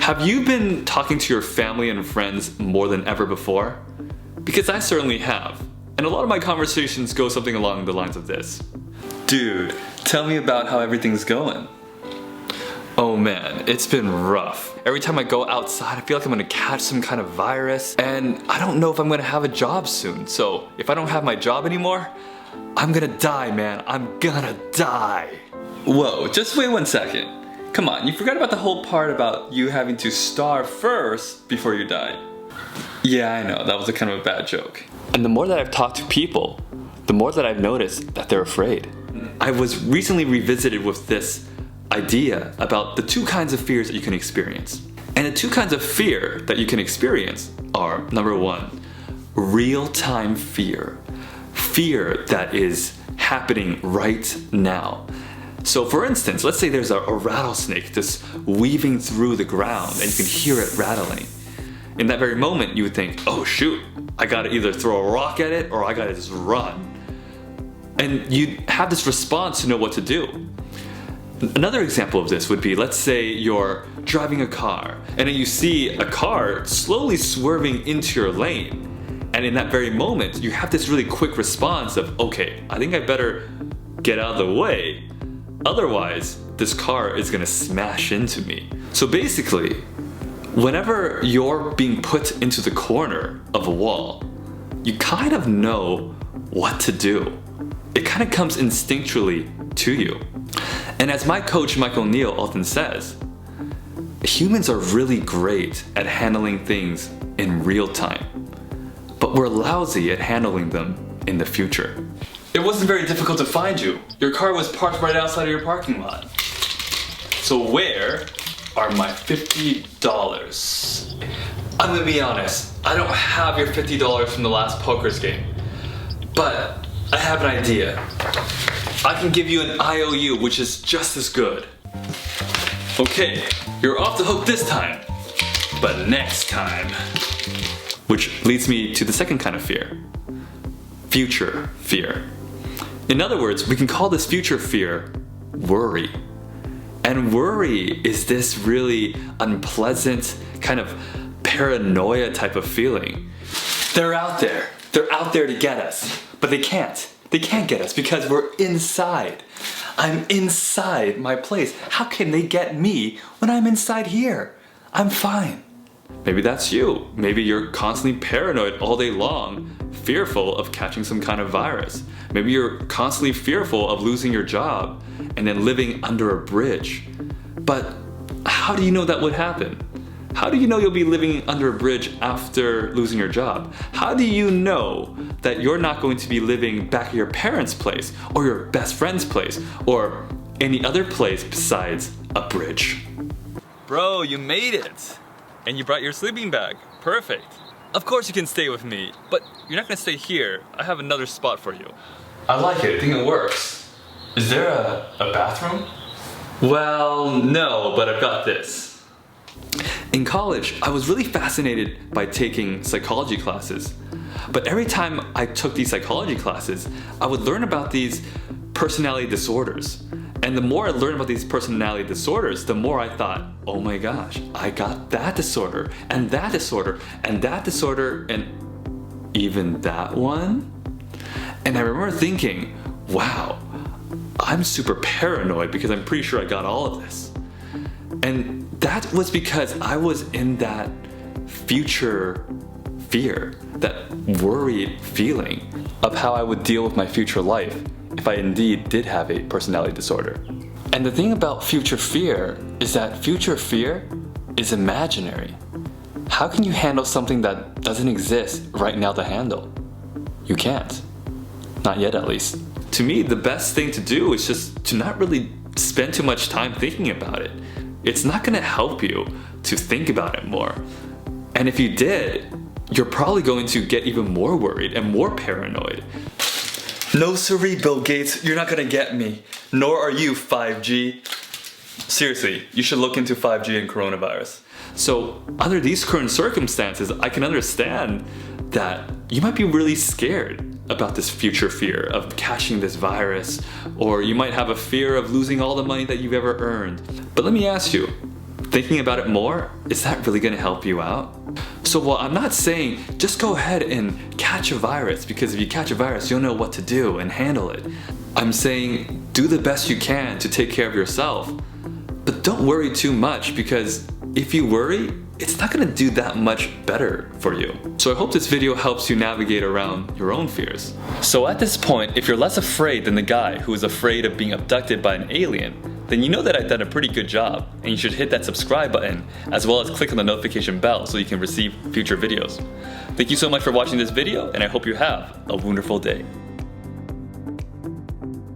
Have you been talking to your family and friends more than ever before? Because I certainly have. And a lot of my conversations go something along the lines of this. Dude, tell me about how everything's going. Oh man, it's been rough. Every time I go outside, I feel like I'm gonna catch some kind of virus, and I don't know if I'm gonna have a job soon. So if I don't have my job anymore, I'm gonna die, man. I'm gonna die. Whoa, just wait 1 second. Come on, you forgot about the whole part about you having to starve first before you die. Yeah, I know, that was a kind of a bad joke. And the more that I've talked to people, the more that I've noticed that they're afraid. I was recently revisited with this idea about the two kinds of fears that you can experience. And the two kinds of fear that you can experience are, number one, real-time fear. Fear that is happening right now. So for instance, let's say there's a rattlesnake just weaving through the ground and you can hear it rattling. In that very moment, you would think, oh shoot, I gotta either throw a rock at it or I gotta just run. And you'd have this response to know what to do. Another example of this would be, let's say you're driving a car and then you see a car slowly swerving into your lane. And in that very moment, you have this really quick response of, okay, I think I better get out of the way. Otherwise, this car is gonna smash into me. So basically, whenever you're being put into the corner of a wall, you kind of know what to do. It kind of comes instinctually to you. And as my coach Michael Neal often says, humans are really great at handling things in real time, but we're lousy at handling them in the future. It wasn't very difficult to find you. Your car was parked right outside of your parking lot. So where are my $50? I'm gonna be honest, I don't have your $50 from the last poker's game, but I have an idea. I can give you an IOU, which is just as good. Okay, you're off the hook this time, but next time. Which leads me to the second kind of fear. Future fear. In other words, we can call this future fear worry. And worry is this really unpleasant kind of paranoia type of feeling. They're out there to get us, but they can't. They can't get us because we're inside. I'm inside my place. How can they get me when I'm inside here? I'm fine. Maybe that's you. Maybe you're constantly paranoid all day long, fearful of catching some kind of virus. Maybe you're constantly fearful of losing your job and then living under a bridge. But how do you know that would happen? How do you know you'll be living under a bridge after losing your job? How do you know that you're not going to be living back at your parents' place or your best friend's place or any other place besides a bridge? Bro, you made it! And you brought your sleeping bag. Perfect. Of course you can stay with me, but you're not gonna stay here. I have another spot for you. I like it, I think it works. Is there a bathroom? Well, no, but I've got this. In college, I was really fascinated by taking psychology classes. But every time I took these psychology classes, I would learn about these personality disorders. And the more I learned about these personality disorders, the more I thought, oh my gosh, I got that disorder, and that disorder, and that disorder, and even that one? And I remember thinking, wow, I'm super paranoid because I'm pretty sure I got all of this. And that was because I was in that future fear, that worried feeling of how I would deal with my future life if I indeed did have a personality disorder. And the thing about future fear is that future fear is imaginary. How can you handle something that doesn't exist right now to handle? You can't. Not yet, at least. To me, the best thing to do is just to not really spend too much time thinking about it. It's not gonna help you to think about it more. And if you did, you're probably going to get even more worried and more paranoid. No siree, Bill Gates, you're not gonna get me. Nor are you, 5G. Seriously, you should look into 5G and coronavirus. So, under these current circumstances, I can understand that you might be really scared about this future fear of catching this virus, or you might have a fear of losing all the money that you've ever earned. But let me ask you, thinking about it more, is that really gonna help you out? So while I'm not saying just go ahead and catch a virus, because if you catch a virus, you'll know what to do and handle it. I'm saying do the best you can to take care of yourself, but don't worry too much, because if you worry, it's not gonna do that much better for you. So I hope this video helps you navigate around your own fears. So at this point, if you're less afraid than the guy who is afraid of being abducted by an alien, then you know that I've done a pretty good job, and you should hit that subscribe button as well as click on the notification bell so you can receive future videos. Thank you so much for watching this video, and I hope you have a wonderful day.